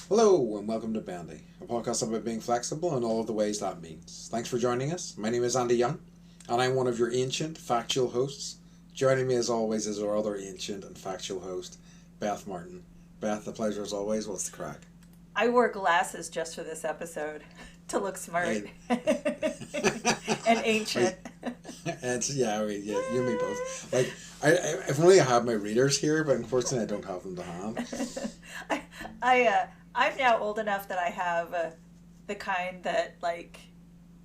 Hello and welcome to Bendy, a podcast about being flexible and all of the ways that means. Thanks for joining us. My name is Andy Young, and I'm one of your ancient, factual hosts. Joining me as always is our other ancient and factual host, Beth Martin. Beth, the pleasure as always. What's the crack? I wore glasses just for this episode to look smart and ancient. And yeah, you and me both. Like, if only I had my readers here, but unfortunately I don't have them to hand. I'm now old enough that I have the kind that, like,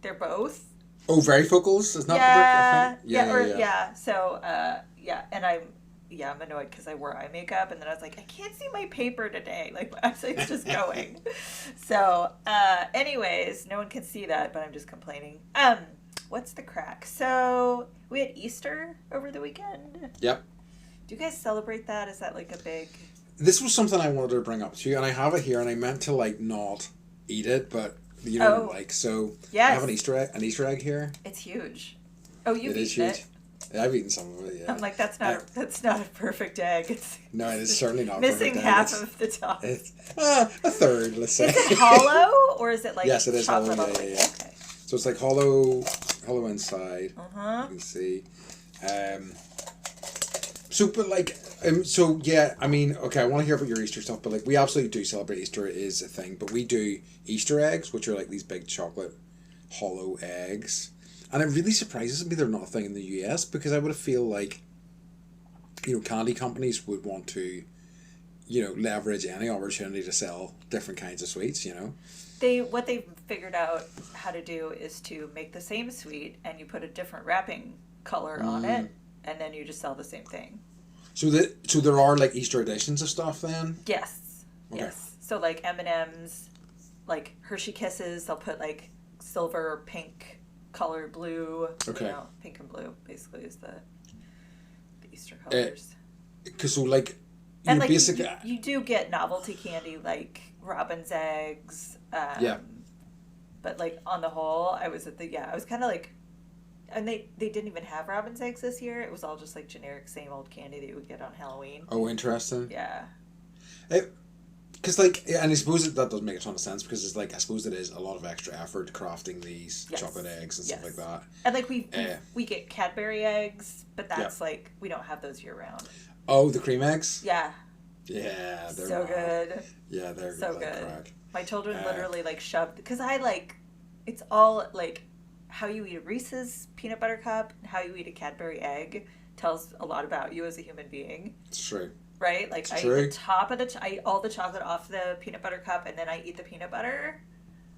they're both. Oh, varifocals? Is not Yeah. So, and I'm annoyed because I wore eye makeup, and then I was like, I can't see my paper today. Like, my eyesight's just going. So, anyways, no one can see that, but I'm just complaining. What's the crack? So, we had Easter over the weekend. Yep. Do you guys celebrate that? Is that, like, a big... This was something I wanted to bring up to you, and I have it here, and I meant to, like, not eat it, but you know, so yes. I have an Easter egg here. It's huge. Oh, you've eaten huge. it? I've eaten some of it, yeah. I'm like, that's not a perfect egg. It's it is certainly not missing perfect half egg. of the top. It's a third, let's say. Is it hollow, or is it like yes, it is chocolate hollow, okay. So it's like hollow inside. Uh-huh. You can see. I mean, okay, I want to hear about your Easter stuff, but like we absolutely do celebrate Easter. It is a thing, but we do Easter eggs, which are like these big chocolate hollow eggs, and it really surprises me they're not a thing in the US because I would feel like, candy companies would want to, leverage any opportunity to sell different kinds of sweets. What they've figured out how to do is to make the same sweet and you put a different wrapping color on it, and then you just sell the same thing. So there are like Easter editions of stuff then? Yes. Okay. Yes. So like M&M's, like Hershey Kisses, they'll put like silver, pink, color, blue. Okay. Pink and blue basically is the Easter colors. Because like basically you do get novelty candy like robin's eggs. But like on the whole, I was kind of like. And they didn't even have robin's eggs this year. It was all just like generic same old candy that you would get on Halloween. Oh, interesting. Yeah. Because and I suppose that does make a ton of sense because it's like I suppose it is a lot of extra effort crafting these chocolate eggs and stuff like that. And like we get Cadbury eggs, but that's like we don't have those year round. Oh, the cream eggs. Yeah. Yeah, they're so good. Yeah, they're so like good. Crack. My children literally like shoved because it's all like. How you eat a Reese's peanut butter cup and how you eat a Cadbury egg tells a lot about you as a human being. It's true. Right? Like I eat the top of I eat all the chocolate off the peanut butter cup and then I eat the peanut butter.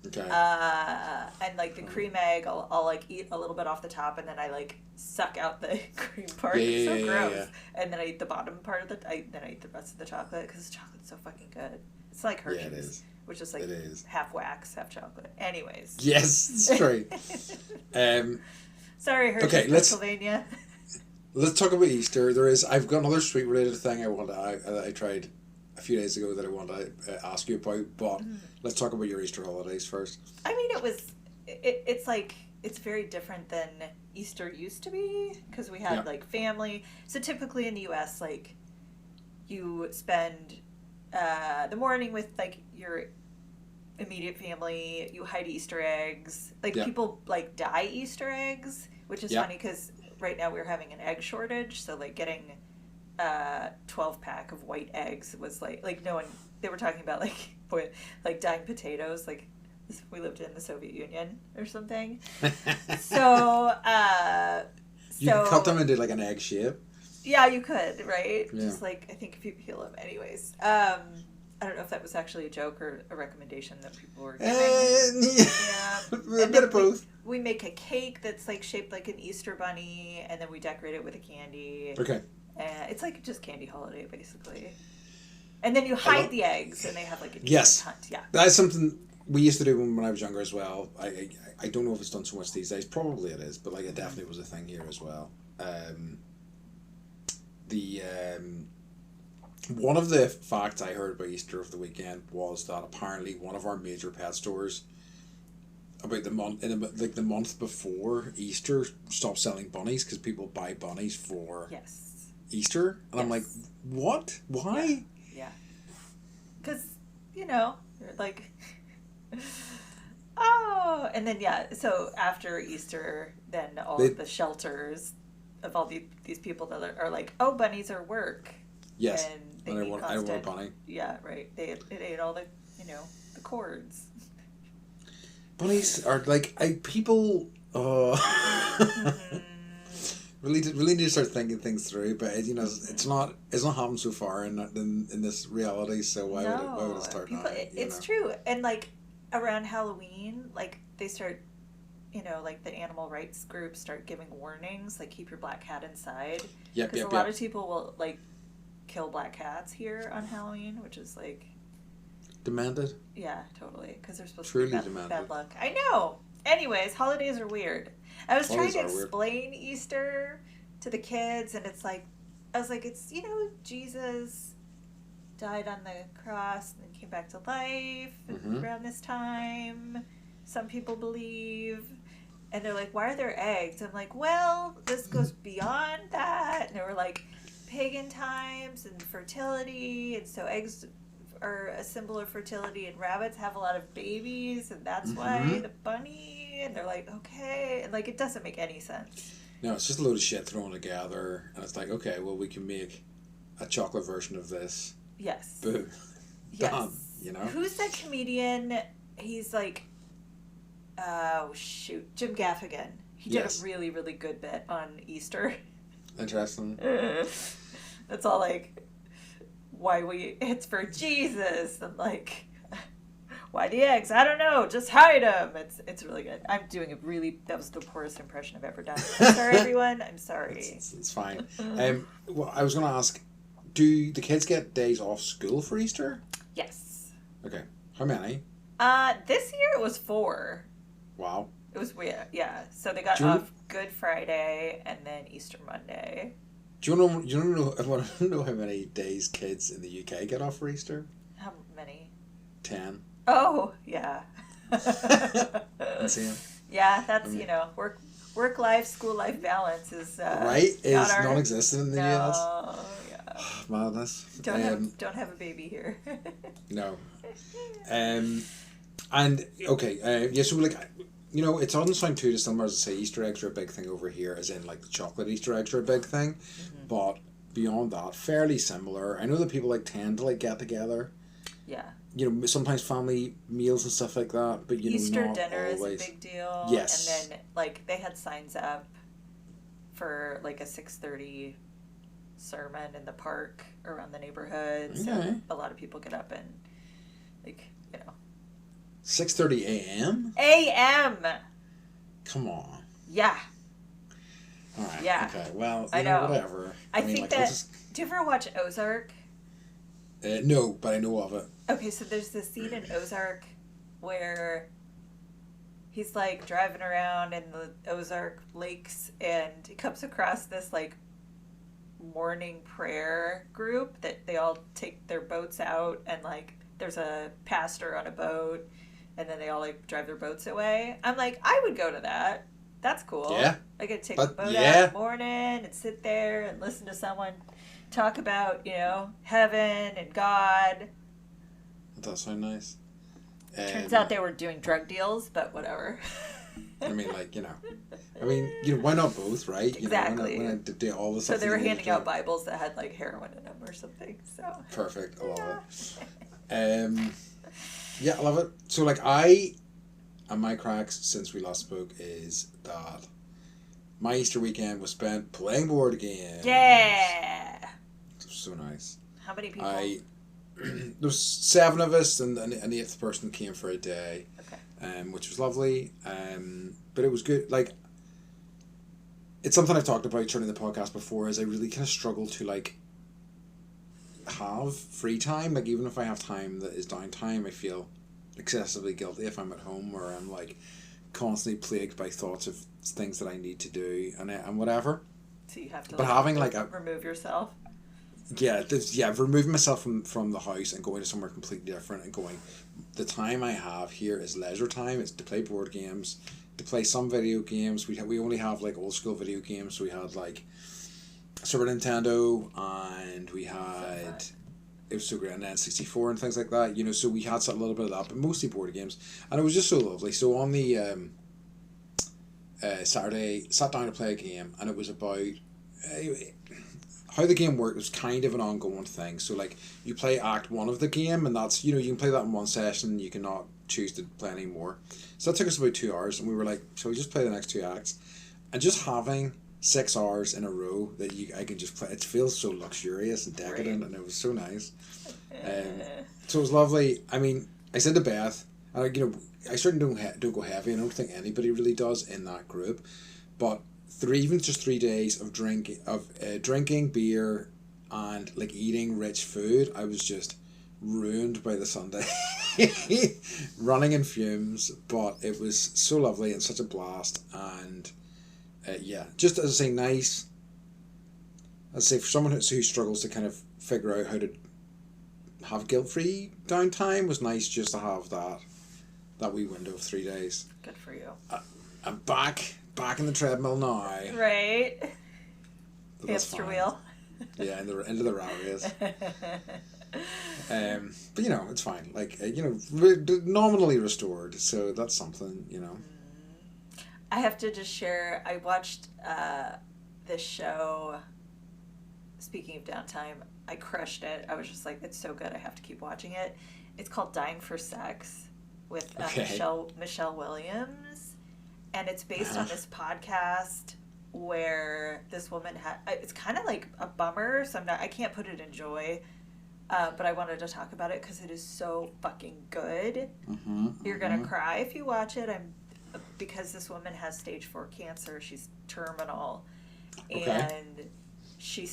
Okay. And like the cream egg, I'll like eat a little bit off the top and then I like suck out the cream part. It's so gross. Yeah. And then I eat the bottom part of then I eat the rest of the chocolate because the chocolate's so fucking good. It's like Hershey's. Yeah, it is. Which is like half wax, half chocolate. Anyways. Yes, it's true. Sorry, Hershey, Pennsylvania. Let's talk about Easter. I've got another sweet related thing I tried a few days ago that I want to ask you about, but let's talk about your Easter holidays first. I mean, it's like, it's very different than Easter used to be because we had like family. So typically in the US, like you spend the morning with like your immediate family, you hide Easter eggs. Like people like dye Easter eggs, which is funny because right now we're having an egg shortage. So like getting 12-pack of white eggs was like no one. They were talking about like dyeing potatoes. Like we lived in the Soviet Union or something. So you can cut them into like an egg shape. Yeah, you could, right? Yeah. Just like, I think if you peel them. Anyways. I don't know if that was actually a joke or a recommendation that people were giving. A bit of both. We make a cake that's like shaped like an Easter bunny, and then we decorate it with a candy. Okay. It's like just candy holiday, basically. And then you hide the eggs, and they have like a hunt. Yeah. That's something we used to do when I was younger as well. I don't know if it's done so much these days. Probably it is, but like it definitely was a thing here as well. One of the facts I heard about Easter of the weekend was that apparently one of our major pet stores about the month before Easter stopped selling bunnies because people buy bunnies for Easter, and I'm like, what? Why? Yeah. Because They're like, oh, and then yeah. So after Easter, then all of the shelters of all these people that are like, oh, bunnies are work. Yes. And they I need want constant. a bunny. Yeah, right. It ate all the the cords. Bunnies are like people. Mm-hmm. Really need to start thinking things through, but it's not happened so far in this reality. So why would it start now? It's true, and like around Halloween, like they start, like the animal rights groups start giving warnings, like keep your black cat inside. Yep. Because a lot of people will like kill black cats here on Halloween, which is like demanded. Yeah, totally, because they're supposed Truly to be bad luck. I know. Anyways, holidays are weird. I was trying to explain Easter to the kids, and I was like, it's, Jesus died on the cross and then came back to life around this time. Some people believe. And they're like, why are there eggs? I'm like, well, this goes beyond that. And they were like, pagan times and fertility. And so eggs are a symbol of fertility, and rabbits have a lot of babies, and that's why the bunny. And they're like, okay, and like it doesn't make any sense. No, it's just a load of shit thrown together, and it's like, okay, well, we can make a chocolate version of this. Yes. Boom. Yes. Done. Who's that comedian? He's like, oh shoot, Jim Gaffigan. He did a really, really good bit on Easter. Interesting. That's all like, it's for Jesus, and like, why the eggs? I don't know, just hide them. It's really good. That was the poorest impression I've ever done. I'm sorry, everyone. I'm sorry. It's fine. Well, I was going to ask, do the kids get days off school for Easter? Yes. Okay. How many? This year it was 4. Wow. It was weird. Yeah. So they got off Good Friday and then Easter Monday. Do you want to know how many days kids in the UK get off for Easter? How many? 10. Oh, yeah. Insane. Yeah, that's, work life, school life balance is is non-existent in the US. Yeah. Madness. Don't have a baby here. No. And okay, so like, it doesn't sound too dissimilar as I say Easter eggs are a big thing over here, as in like the chocolate Easter eggs are a big thing, but beyond that, fairly similar. I know that people tend to get together. Yeah. Sometimes family meals and stuff like that, but Easter not dinner always. is a big deal. Yes. And then they had signs up for a 6:30 sermon in the park around the neighborhood. Okay. So a lot of people get up and 6:30 a.m. A.M. Come on. Yeah. All right. Yeah. Okay. Well, I know. Whatever. I think that. Do you ever watch Ozark? No, but I know of it. Okay, so there's this scene in Ozark where he's driving around in the Ozark lakes, and he comes across this morning prayer group that they all take their boats out, and there's a pastor on a boat, and then they all drive their boats away. I'm like, I would go to that. That's cool. Yeah. I could take the boat out in the morning and sit there and listen to someone talk about, heaven and God. That does sound nice. Turns out they were doing drug deals, but whatever. I mean, why not both, right? Exactly. Why not do all the stuff. So they were handing out Bibles that had heroin in them or something. So perfect. I love it. Yeah, I love it. So and my cracks since we last spoke is that my Easter weekend was spent playing board games. Yeah. So nice. How many people? There was 7 of us, and an 8th person came for a day. Okay. Which was lovely. But it was good. It's something I've talked about during the podcast before. Is I really kind of struggle to have free time. Even if I have time that is downtime, I feel excessively guilty if I'm at home, where I'm constantly plagued by thoughts of things that I need to do and whatever. So you have to. But having remove yourself. Yeah, removing myself from the house and going to somewhere completely different and going, the time I have here is leisure time. It's to play board games, to play some video games. We only have old school video games. So we had Super Nintendo, and we had it was so great, and N64 and things like that. You know, so we had a little bit of that, but mostly board games, and it was just so lovely. So on the Saturday, sat down to play a game, and it was about how the game worked was kind of an ongoing thing. So like you play act one of the game, and that's, you know, you can play that in one session. You cannot choose to play any more. So that took us about 2 hours, and we were like, so we just play the next 2 acts, and just having 6 hours in a row that I can just play. It feels so luxurious and decadent, and it was so nice. So it was lovely. I mean, I said to Beth, and you know, I certainly don't go heavy. I don't think anybody really does in that group, but even just 3 days of drinking beer and like eating rich food, I was just ruined by the Sunday, running in fumes. But it was so lovely and such a blast, and yeah, just as I say, nice. As I say, for someone who struggles to kind of figure out how to have guilt-free downtime, was nice just to have that wee window of 3 days. Good for you. I'm back in the treadmill now. Right. Hamster wheel. Yeah, into the rat race. But you know, it's fine. Like you know, nominally restored, so that's something. You know. I have to just share. I watched this show. Speaking of downtime, I crushed it. I was just like, it's so good. I have to keep watching it. It's called Dying for Sex with Michelle Williams, and it's based on this podcast where this woman had. It's kind of like a bummer, so I can't put it in joy, but I wanted to talk about it because it is so fucking good. You're gonna cry if you watch it. Because this woman has stage 4 cancer. She's terminal, and she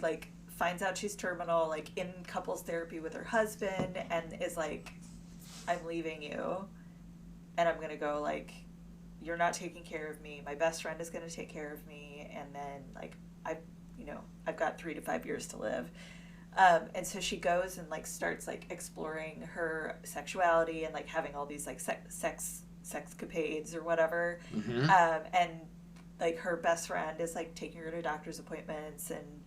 like finds out she's terminal, like in couples therapy with her husband, and is like, I'm leaving you, and I'm gonna go, like, you're not taking care of me, my best friend is gonna take care of me, and then like I've got 3 to 5 years to live. And so she goes and like starts like exploring her sexuality and like having all these like sexcapades or whatever. And like her best friend is like taking her to doctor's appointments, and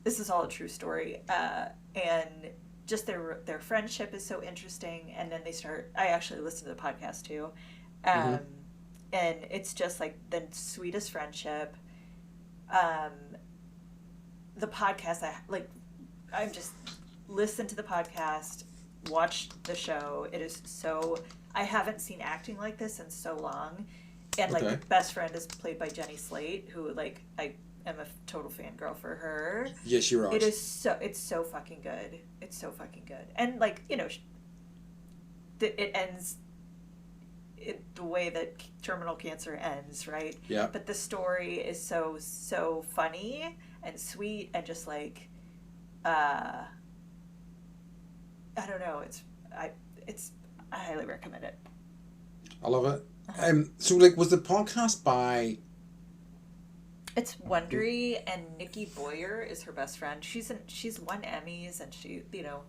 this is all a true story. And just their friendship is so interesting. And then I actually listened to the podcast too. And it's just like the sweetest friendship. The podcast, I've just listened to the podcast, watched the show. It is so, I haven't seen acting like this in so long. And like the best friend is played by Jenny Slate, who like I am a total fangirl for her. Yes, you're right. It's so fucking good. It's so fucking good. And like, you know, it ends the way that terminal cancer ends, right? Yeah. But the story is so funny and sweet, and just like I don't know, I highly recommend it. I love it. So like, was the podcast by? It's Wondery, and Nikki Boyer is her best friend. She's won Emmys, and she, you know,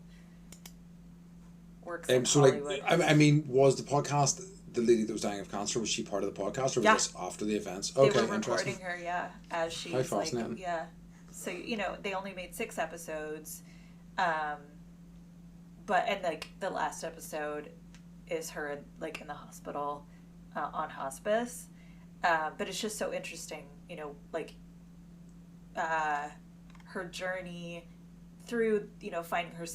works in Hollywood. Like, I mean, was the podcast the lady that was dying of cancer? Was she part of the podcast, or was this after the events? They were recording her, as she's how fascinating. Like, yeah. So you know, they only made 6 episodes, but like the last episode is her like in the hospital on hospice, but it's just so interesting, you know, like her journey through, you know, finding her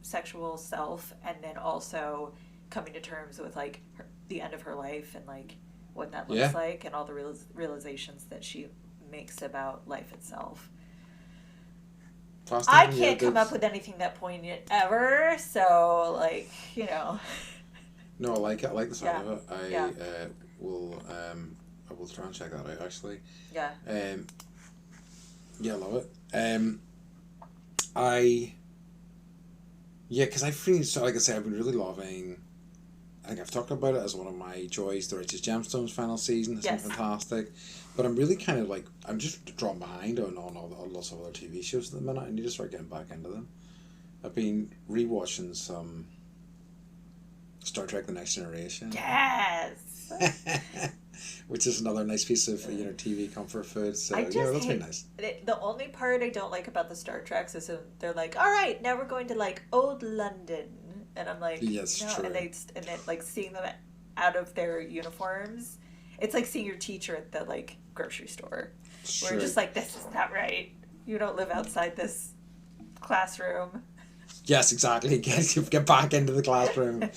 sexual self, and then also coming to terms with like the end of her life and like what that looks like, and all the realizations that she makes about life itself. I can't come up with anything that poignant ever, so like, you know. No, I like it. I like the sound of it. I will try and check that out actually. Yeah. Yeah, I love it. Because I've really, so like I say, I've been really loving. I think I've talked about it as one of my joys. The Righteous Gemstones final season has been fantastic, but I'm really kind of like, I'm just dropping behind on lots of other TV shows at the minute. I need to start getting back into them. I've been rewatching some Star Trek: The Next Generation. Yes. which is another nice piece of TV comfort food. So I just that's hate, been nice. the only part I don't like about the Star Treks is they're like, all right, now we're going to like old London, and I'm like, Yes, no, true. and then like seeing them out of their uniforms, it's like seeing your teacher at the like grocery store. True. We're just like, this is not right. You don't live outside this classroom. Yes, exactly. Get back into the classroom.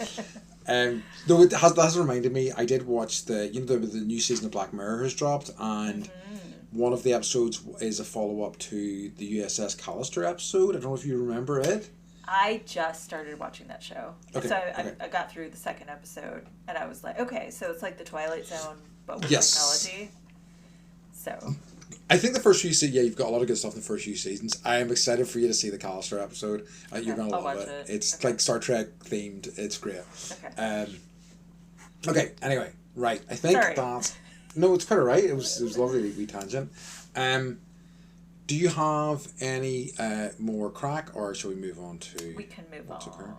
Though it has reminded me, I did watch the new season of Black Mirror has dropped, and one of the episodes is a follow up to the USS Callister episode. I don't know if you remember it. I just started watching that show. Okay, So okay. I got through the second episode, and I was like, okay, so it's like the Twilight Zone, but with Yes. technology. So. I think the first few seasons, you've got a lot of good stuff in the first few seasons. I am excited for you to see the Callister episode. You're going to love it. It's like Star Trek themed. It's great. Okay. Okay, anyway, right. I think that... No, it's quite all right. It was lovely wee tangent. Do you have any more crack, or shall we move on to... We can move on. Occurring?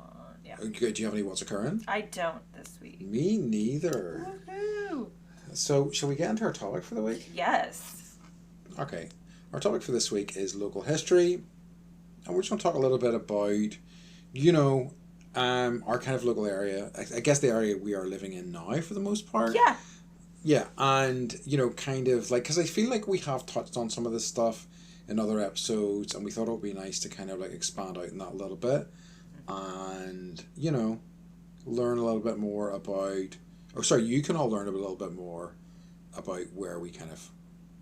Yeah. Do you have any what's occurring? I don't this week. Me neither. Woohoo! So, shall we get into our topic for the week? Yes. Okay. Our topic for this week is local history. And we're just going to talk a little bit about, our kind of local area. I guess the area we are living in now for the most part. Yeah. Yeah. And, kind of like, because I feel like we have touched on some of this stuff in other episodes, and we thought it would be nice to kind of like expand out in that a little bit. And, learn a little bit more about... you can all learn a little bit more about where we kind of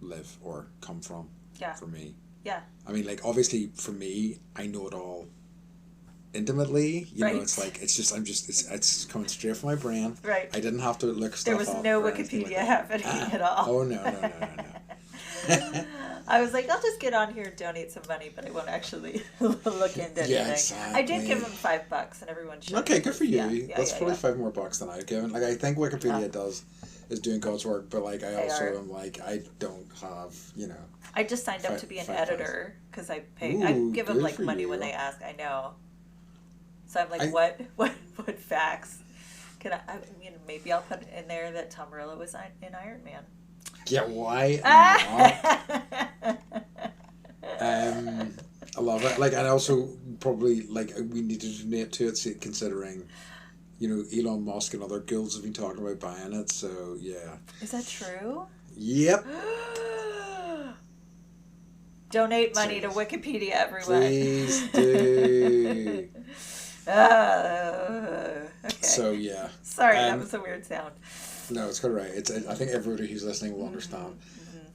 live or come from. Yeah. For me. Yeah. I mean, like, obviously, for me, I know it all intimately. It's like, it's coming straight from my brain. Right. I didn't have to look stuff up. There was no Wikipedia happening at all. Oh, no. I was like, I'll just get on here and donate some money, but I won't actually look into anything. Yeah, exactly. I did give him $5, and everyone should. Okay, good for you. Yeah, That's probably $5 more than I've given. Like, I think Wikipedia is doing God's work, but like, I also am like, I don't have, I just signed up to be an editor because I pay. Ooh, I give them like money you. when they ask. I know. So I'm like, what facts? Can I mean, maybe I'll put in there that Tom Morello was in Iron Man. Yeah, why not? I love it. Like, and also probably like we need to donate to it, considering, Elon Musk and other guilds have been talking about buying it. So yeah. Is that true? Yep. Donate money to Wikipedia, everyone. Please do. Okay. So yeah. Sorry, that was a weird sound. No, it's quite right. I think everybody who's listening will understand.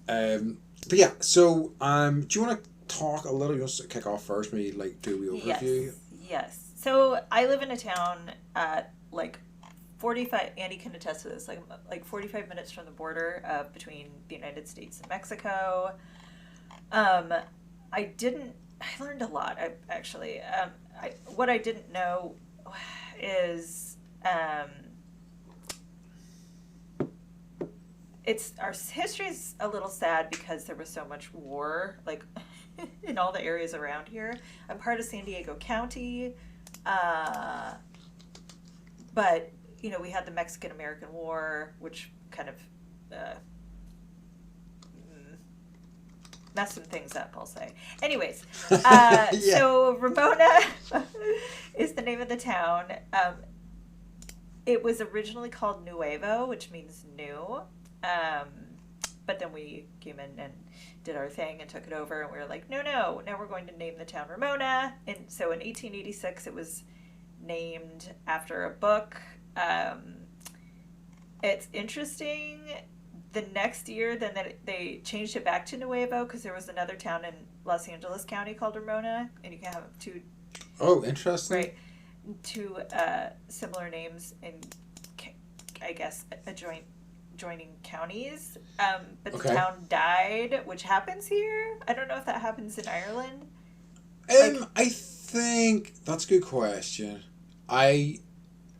But yeah, so do you want to talk a little? You want to kick off first? Maybe like do a wee overview. Yes. So I live in a town at like 45. Andy can attest to this. Like 45 minutes from the border between the United States and Mexico. I learned a lot. Actually. What I didn't know is. Our history is a little sad because there was so much war, like in all the areas around here. I'm part of San Diego County, but we had the Mexican-American War, which kind of messed some things up, I'll say. Anyways, So Ramona is the name of the town. It was originally called Nuevo, which means new. But then we came in and did our thing and took it over, and we were like, no, now we're going to name the town Ramona. And so in 1886, it was named after a book. It's interesting. The next year, then they changed it back to Nuevo because there was another town in Los Angeles County called Ramona, and you can have two. Oh, interesting. Right, two similar names in, I guess, joining counties, but the town died, which happens here. I don't know if that happens in Ireland. I think that's a good question. I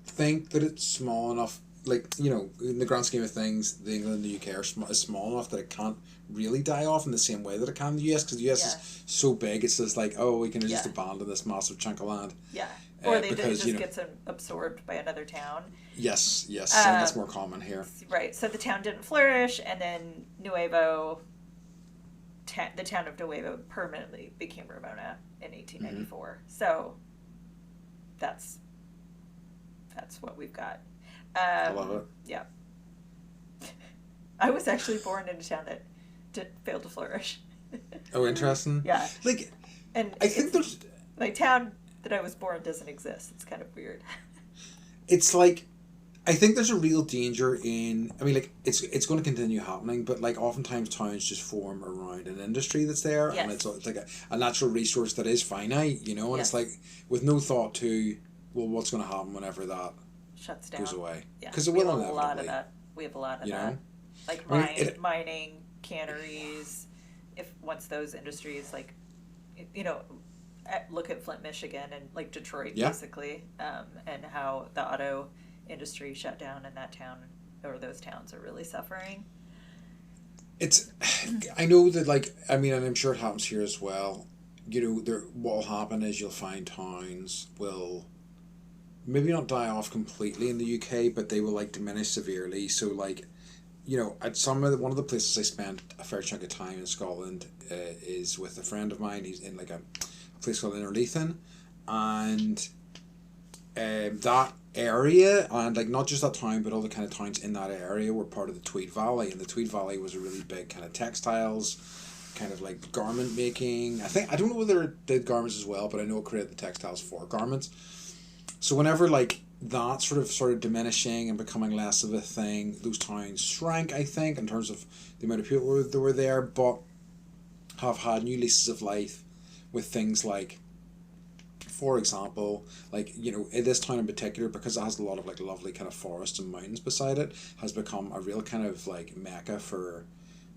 think that it's small enough, like, in the grand scheme of things, the England and the UK are small enough that it can't really die off in the same way that it can in the US, because the US is so big, it's just like, we can just abandon this massive chunk of land. Yeah. Or it because just gets absorbed by another town. Yes, and that's more common here. Right, so the town didn't flourish, and then the town of Nuevo permanently became Ramona in 1894. So that's what we've got. I love it. Yeah. I was actually born in a town that failed to flourish. Oh, interesting. Yeah. Like, and I think there's... My town that I was born doesn't exist. It's kind of weird. It's like, I think there's a real danger in, I mean, like, it's going to continue happening, but, like, oftentimes towns just form around an industry that's there, Yes. and it's like a natural resource that is finite, you know, and Yes. it's like, with no thought to, well, what's going to happen whenever that shuts down. goes away. Yeah. Because it We will have a inevitably. lot of that. We have a lot of You that. know? Like mining, canneries, once those industries, like, you know, look at Flint, Michigan, and like Detroit, basically, and how the auto industry shut down in that town, or those towns are really suffering. I know that, like, I mean, and I'm sure it happens here as well, you know, what will happen is you'll find towns will maybe not die off completely in the UK, but they will, like, diminish severely. So, like, you know, at one of the places I spent a fair chunk of time in Scotland is with a friend of mine. He's in, like, a place called Innerleithen, and that area, and, like, not just that town, but all the kind of towns in that area were part of the Tweed Valley, and the Tweed Valley was a really big kind of textiles, kind of like garment making. I don't know whether it did garments as well, but I know it created the textiles for garments. So whenever, like, that started diminishing and becoming less of a thing, those towns shrank, I think, in terms of the amount of people that were there, but have had new leases of life with things like, for example, like, you know, in this town in particular, because it has a lot of, like, lovely kind of forests and mountains beside it, has become a real kind of, like, mecca for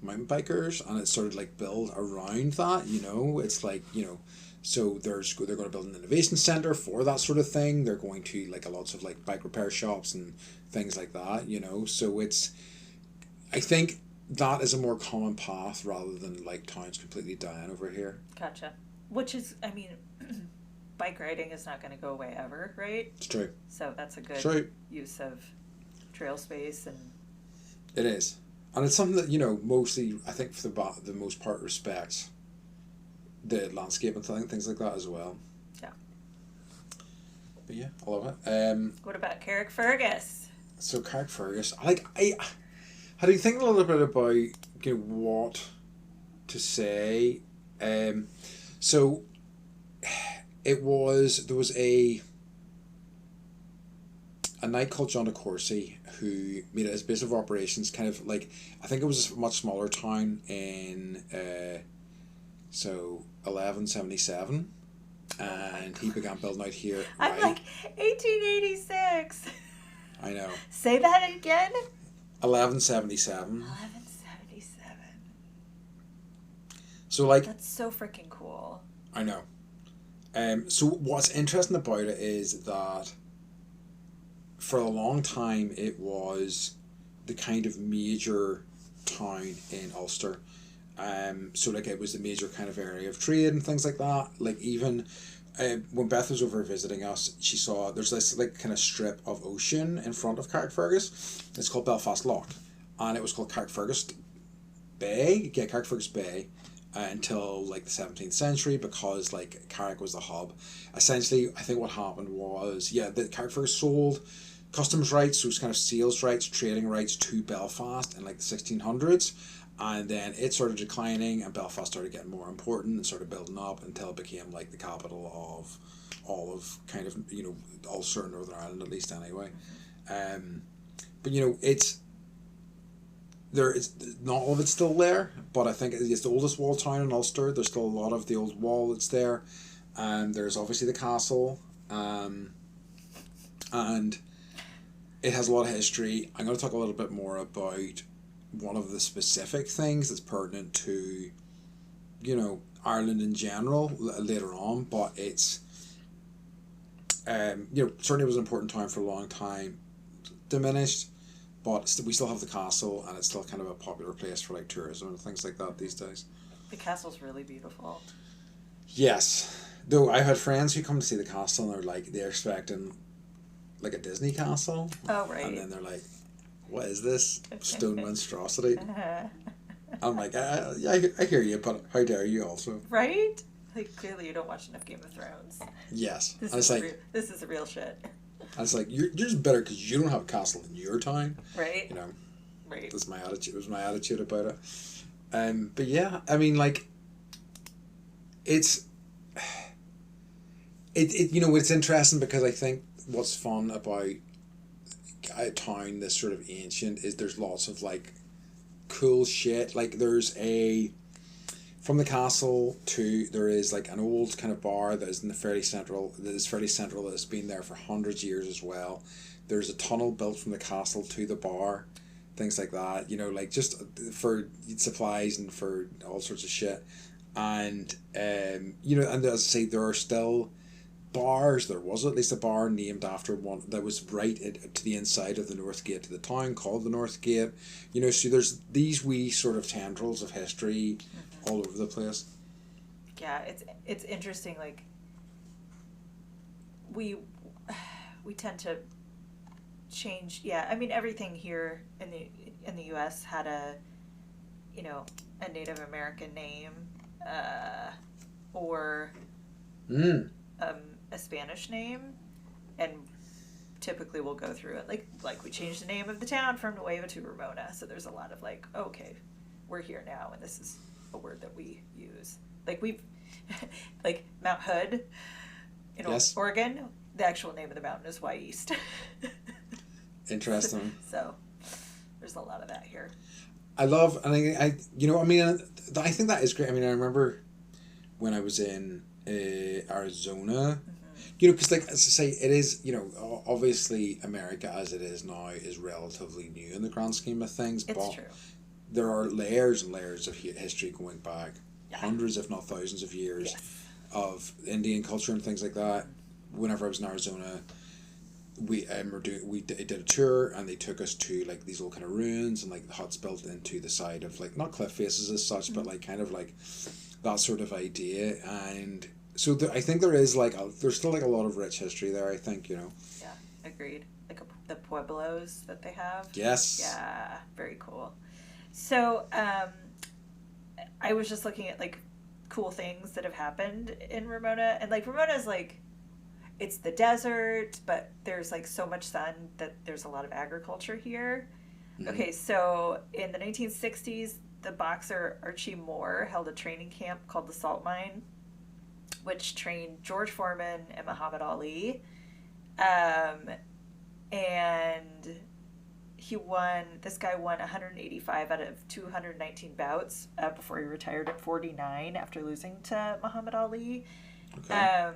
mountain bikers, and it's sort of, like, built around that, you know. It's like, you know, so they're going to build an innovation center for that sort of thing. They're going to, like, lots of, like, bike repair shops and things like that, you know. So I think that is a more common path rather than, like, towns completely dying over here. Gotcha. Which is, I mean, bike riding is not going to go away ever, right? It's true. So that's a good use of trail space. And it is. And it's something that, you know, mostly, I think for the most part, respects the landscape and things like that as well. Yeah. But yeah, I love it. What about Carrickfergus? So Carrickfergus, I had to think a little bit about, you know, what to say. So there was a knight called John de Courcy who made it his base of operations, kind of like, I think it was a much smaller town in 1177, and he began building out here. I'm like 1886. I know. Say that again. 1177. 1177. So, like, that's so freaking cool. I know. So what's interesting about it is that for a long time it was the kind of major town in Ulster. So, like, it was the major kind of area of trade and things like that. Like, even when Beth was over visiting us, she saw there's this, like, kind of strip of ocean in front of Carrickfergus. It's called Belfast Lough, and it was called Carrickfergus Bay. Yeah, Carrickfergus Bay. Until, like, the 17th century, because, like, Carrick was the hub. Essentially, I think what happened was, the Carrickfergus sold customs rights, so it was kind of sales rights, trading rights to Belfast in, like, the 1600s, and then it started declining, and Belfast started getting more important and started building up until it became, like, the capital of all of kind of, you know, Ulster and Northern Ireland, at least anyway. But, you know, not all of it's still there, but I think it's the oldest walled town in Ulster. There's still a lot of the old wall that's there. There's obviously the castle, and it has a lot of history. I'm going to talk a little bit more about one of the specific things that's pertinent to, you know, Ireland in general later on, but it's, you know, certainly was an important town for a long time, diminished. But we still have the castle, and it's still kind of a popular place for, like, tourism and things like that these days. The castle's really beautiful. Yes. Though I've had friends who come to see the castle and they're expecting like a Disney castle. Oh, right. And then they're like, what is this stone monstrosity? I'm like, I hear you, but how dare you also? Right? Like, clearly you don't watch enough Game of Thrones. Yes. This is the real shit. I was like, you're just better because you don't have a castle in your town. Right. You know? Right. That's my attitude. Was my attitude about it. But yeah, I mean, like, it's it's interesting because I think what's fun about a town that's sort of ancient is there's lots of like cool shit. Like there's from the castle there is like an old kind of bar that is fairly central that's been there for hundreds of years as well. There's a tunnel built from the castle to the bar, things like that, like just for supplies and for all sorts of shit. And and as I say, there are still bars. There was at least a bar named after one that was right to the inside of the North Gate to the town, called the North Gate. So there's these wee sort of tendrils of history all over the place. Yeah, it's interesting. Like we tend to change. Yeah, I mean everything here in the U.S. had a Native American name, or a Spanish name, and typically we'll go through it like we changed the name of the town from Nueva to Ramona. So there's a lot of like, okay, we're here now, and this is a word that we use. Like we've like Mount Hood in Oregon. The actual name of the mountain is Y East. Interesting. So there's a lot of that here. I love, and I I think that is great. I mean, I remember when I was in Arizona, because like as I say, it is, obviously America as it is now is relatively new in the grand scheme of things. It's true. There are layers and layers of history going back hundreds, if not thousands of years of Indian culture and things like that. Whenever I was in Arizona, we did a tour, and they took us to like these old kind of ruins and like huts built into the side of like not cliff faces as such, but like kind of like that sort of idea. And so I think there is like there's still like a lot of rich history there. I think Yeah, agreed. Like the pueblos that they have. Yes. Yeah, very cool. So I was just looking at like cool things that have happened in Ramona, and like Ramona is like, it's the desert, but there's like so much sun that there's a lot of agriculture here. Mm-hmm. Okay, so in the 1960s, the boxer Archie Moore held a training camp called the Salt Mine, which trained George Foreman and Muhammad Ali. And this guy won 185 out of 219 bouts before he retired at 49 after losing to Muhammad Ali. Okay.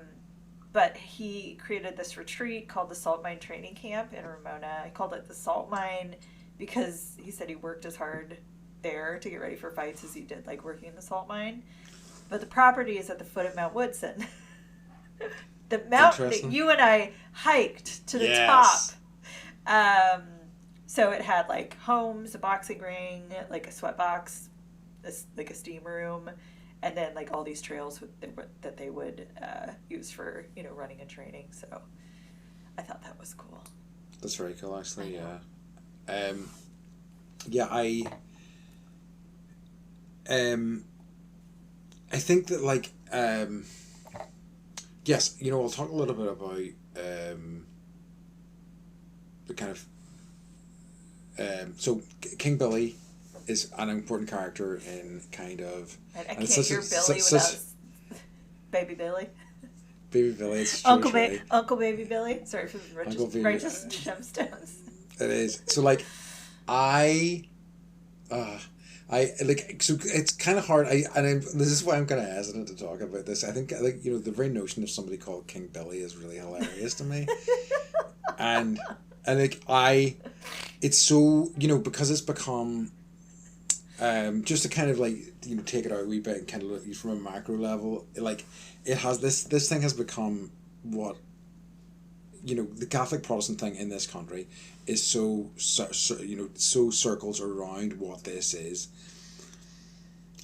But he created this retreat called the Salt Mine Training Camp in Ramona. He called it the Salt Mine because he said he worked as hard there to get ready for fights as he did like working in the salt mine. But the property is at the foot of Mount Woodson. The mountain that you and I hiked to the top. So it had like homes, a boxing ring, like a sweat box, like a steam room, and then like all these trails that they would use for running and training. So I thought that was cool. That's very cool, actually. Yeah. I think that like yes, I'll talk a little bit about the kind of so King Billy is an important character in kind of. I can't hear Billy without Baby Billy. Baby Billy, it's Uncle Baby Billy. Sorry for the righteous gemstones. It is. So like, I like, so it's kind of hard. This is why I'm kind of hesitant to talk about this. I think like the very notion of somebody called King Billy is really hilarious to me, and like it's so because it's become just to kind of like take it out a wee bit and kind of look from a macro level, like it has this thing has become what the Catholic Protestant thing in this country is so circles around what this is.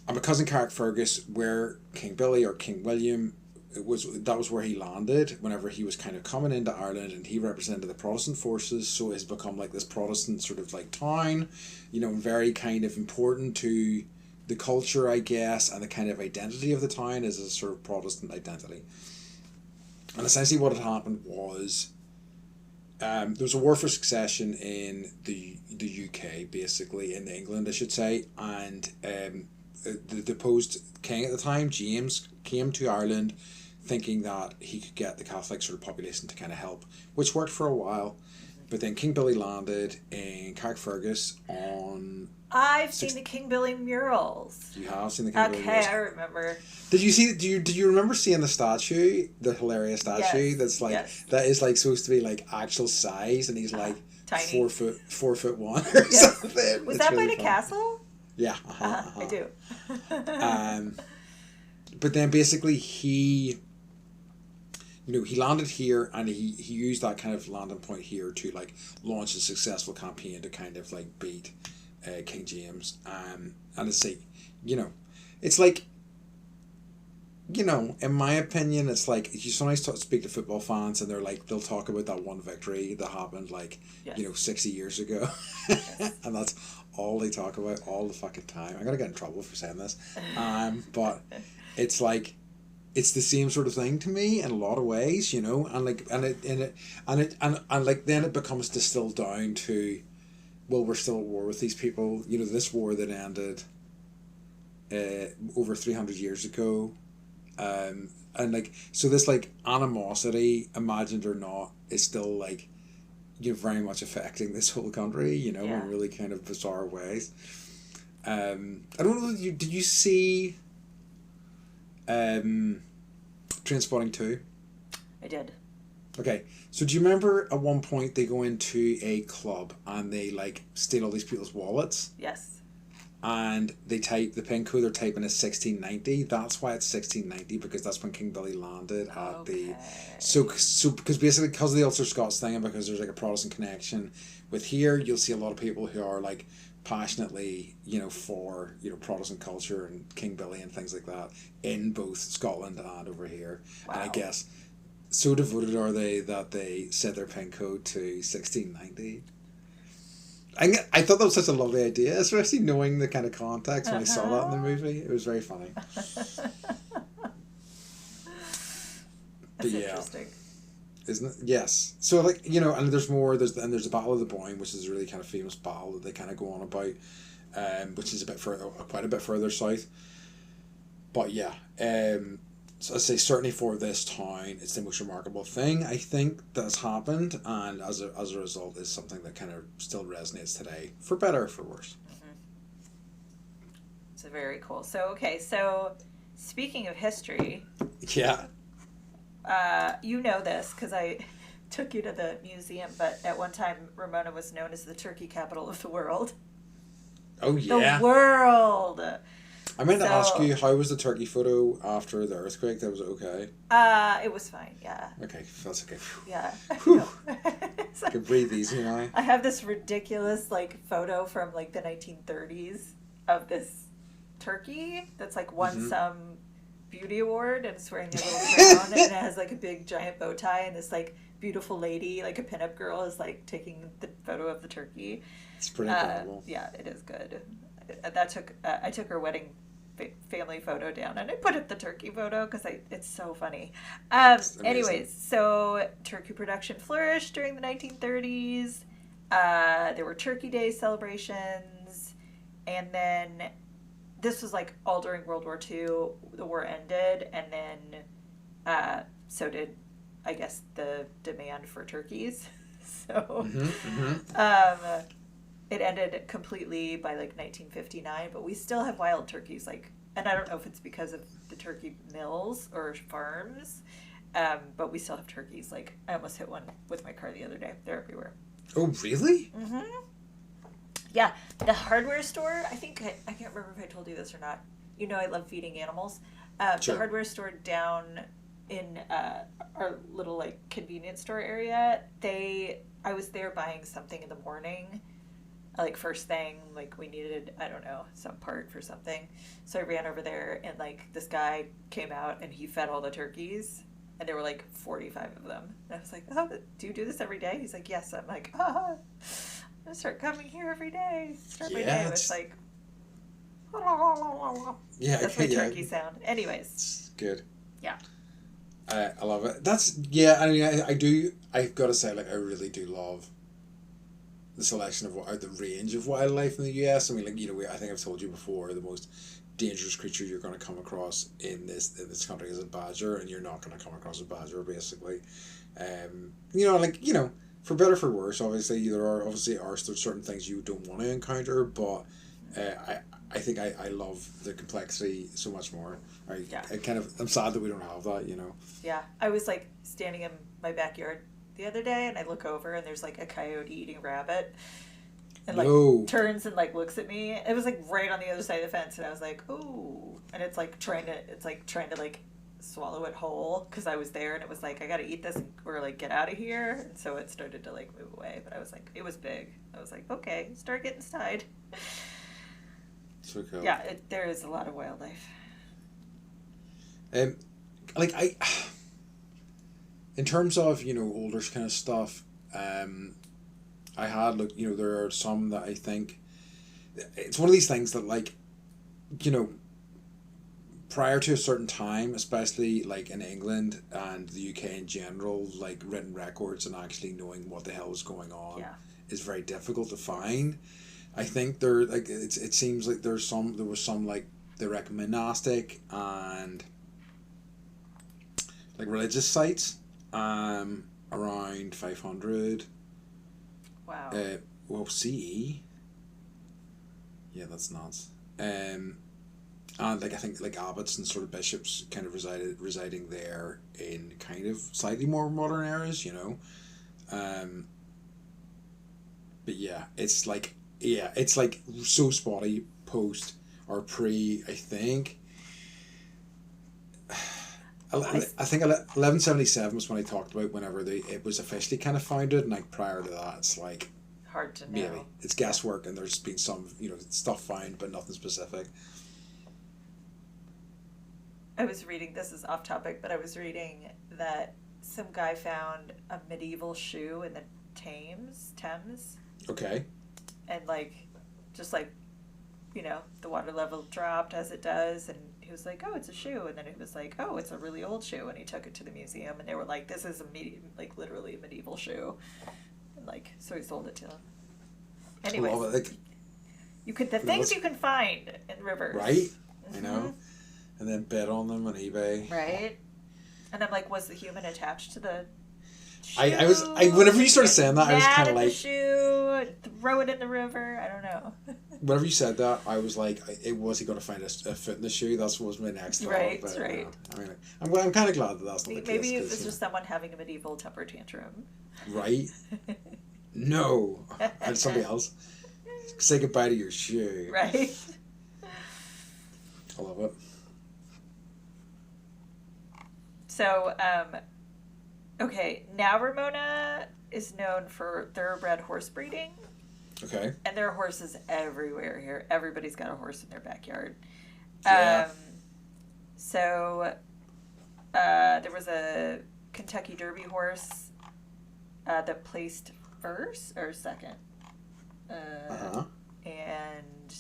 And because in Carrickfergus, where King Billy or King William that was where he landed whenever he was kind of coming into Ireland, and he represented the Protestant forces, so it's become like this Protestant sort of like town, very kind of important to the culture, I guess, and the kind of identity of the town is a sort of Protestant identity. And essentially what had happened was there was a war for succession in the UK, basically, in England, I should say, and the deposed king at the time, James, came to Ireland thinking that he could get the Catholic sort of population to kind of help, which worked for a while. But then King Billy landed in Carrickfergus on... I've seen the King Billy murals. You have seen the King Billy murals? Okay, I remember. Did you remember seeing the statue, the hilarious statue? Yes, that's like yes. that is like supposed to be like actual size, and he's like tiny. 4'1" or something. Was it's that really by the fun. castle? Yeah, I do. But then basically he landed here, and he used that kind of landing point here to like launch a successful campaign to kind of like beat King James. And it's like, it's like, in my opinion, it's like you sometimes speak to football fans, and they'll talk about that one victory that happened 60 years ago. Yes. And that's all they talk about all the fucking time. I'm gonna get in trouble for saying this. But it's like it's the same sort of thing to me in a lot of ways, and then it becomes distilled down to, well, we're still at war with these people. This war that ended over 300 years ago. So this animosity, imagined or not, is still very much affecting this whole country, in really kind of bizarre ways. I don't know, did you see Trainspotting 2? I did. Okay, so do you remember at one point they go into a club and they steal all these people's wallets? Yes. And they type the pin code they're typing is 1690. That's why it's 1690, because that's when King Billy landed at the. So because basically because of the Ulster Scots thing, and because there's a Protestant connection with here, you'll see a lot of people who are passionately for Protestant culture and King Billy and things like that in both Scotland and over here. Wow. And I guess so devoted are they that they set their pin code to 1690. I thought that was such a lovely idea, especially knowing the kind of context when I saw that in the movie. It was very funny. That's interesting. Isn't it? Yes. So and there's more. There's the Battle of the Boyne, which is a really kind of famous battle that they kind of go on about, which is quite a bit further south. But yeah, so I'd say certainly for this town, it's the most remarkable thing I think that's happened, and as a result, is something that kind of still resonates today, for better or for worse. Mm-hmm. It's very cool. So speaking of history, yeah, you know this because I took you to the museum, but at one time Ramona was known as the turkey capital of the world. Oh yeah, the world. I meant to ask you, how was the turkey photo after the earthquake? That was okay? It was fine, yeah. Okay, that's okay. Yeah. Whew. I can breathe easy now. I have this ridiculous photo from the 1930s of this turkey that's won some beauty award, and it's wearing a little crown, and it has a big giant bow tie, and this beautiful lady, a pinup girl, is taking the photo of the turkey. It's pretty incredible. Yeah, it is good. I took her wedding family photo down, and I put it the turkey photo because it's so funny. Anyways, so turkey production flourished during the 1930s. There were Turkey Day celebrations, and then this was all during World War II. The war ended, and then so did, I guess, the demand for turkeys. So it ended completely by 1959, but we still have wild turkeys. And I don't know if it's because of the turkey mills or farms, but we still have turkeys. I almost hit one with my car the other day. They're everywhere. Oh, really? Mm-hmm. Yeah, the hardware store. I think I can't remember if I told you this or not. I love feeding animals. Sure. The hardware store down in our little convenience store area. I was there buying something in the morning. like first thing, like we needed, I don't know, some part for something. So I ran over there and like this guy came out and he fed all the turkeys and there were like 45 of them. And I was like, oh, do you do this every day? He's like, yes. I'm like, I'm gonna start coming here every day. Start my day with like, yeah, that's my turkey sound. Anyways. It's good. Yeah. I love it. That's, yeah, I mean, I do, I've got to say, like, I really do love the selection of, the range of wildlife in the US. I mean, like, you know, I think I've told you before, the most dangerous creature you're going to come across in this country is a badger, and you're not going to come across a badger, basically. You know, like, you know, for better or for worse, obviously, there's certain things you don't want to encounter, but I think I love the complexity so much more. I'm sad that we don't have that, you know. Yeah, I was like standing in my backyard the other day and I look over and there's like a coyote eating a rabbit and like turns and like looks at me. It was like right on the other side of the fence and I was like, ooh, and it's like trying to like swallow it whole because I was there and it was like, I gotta eat this or like get out of here, and so it started to like move away, but I was like, it was big. I was like, okay, start getting inside. So cool. Yeah, there is a lot of wildlife. Like in terms of, you know, older kind of stuff, I had, look, you know, there are some that I think it's one of these things that, like, you know, prior to a certain time, especially like in England and the UK in general, like written records and actually knowing what the hell was going on is very difficult to find. I think there, like, it seems like there was some like they reckon monastic and like religious sites around 500. Wow. Well, CE. Yeah, that's nuts. And like I think like abbots and sort of bishops kind of residing there in kind of slightly more modern eras, you know. But yeah, it's like so spotty post or pre, I think. I think 1177 was when I talked about whenever it was officially kind of founded, and like prior to that, it's like hard to know. Maybe it's guesswork, and there's been some, you know, stuff found, but nothing specific. I was reading, this is off topic, but I was reading that some guy found a medieval shoe in the Thames. Okay. And like, just like, you know, the water level dropped as it does, and he was like, oh, it's a shoe, and then he was like, oh, it's a really old shoe, and he took it to the museum, and they were like, this is like literally a medieval shoe, and like, so he sold it to them. Anyways, the things you can find in rivers, right? Mm-hmm. I know, and then bid on them on eBay, right? And I'm like, was the human attached to the shoe? I whenever you started saying that, I was kind of like, the shoe, throw it in the river. I don't know. Whenever you said that, I was like, was he going to find a foot in the shoe? That was my next thought. Right, but, right. I mean, I'm kind of glad that that's not the case. Maybe it was just someone having a medieval temper tantrum. Right? No. And somebody else. Say goodbye to your shoe. Right. I love it. So, okay, now Ramona is known for thoroughbred horse breeding. Okay. And there are horses everywhere here. Everybody's got a horse in their backyard. Yeah. So, there was a Kentucky Derby horse that placed first or second. And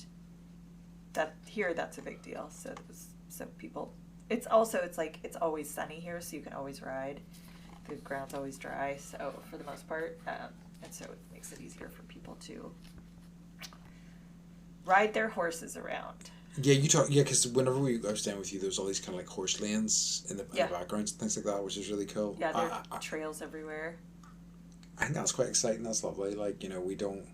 that's a big deal. So people, it's always sunny here, so you can always ride. The ground's always dry, so for the most part, and so it makes it easier for people to ride their horses around. Yeah, because whenever I was staying with you, there's all these kind of like horse lanes in the backgrounds and things like that, which is really cool. Yeah, there are trails everywhere. I think that's quite exciting. That's lovely. Like, you know, we don't.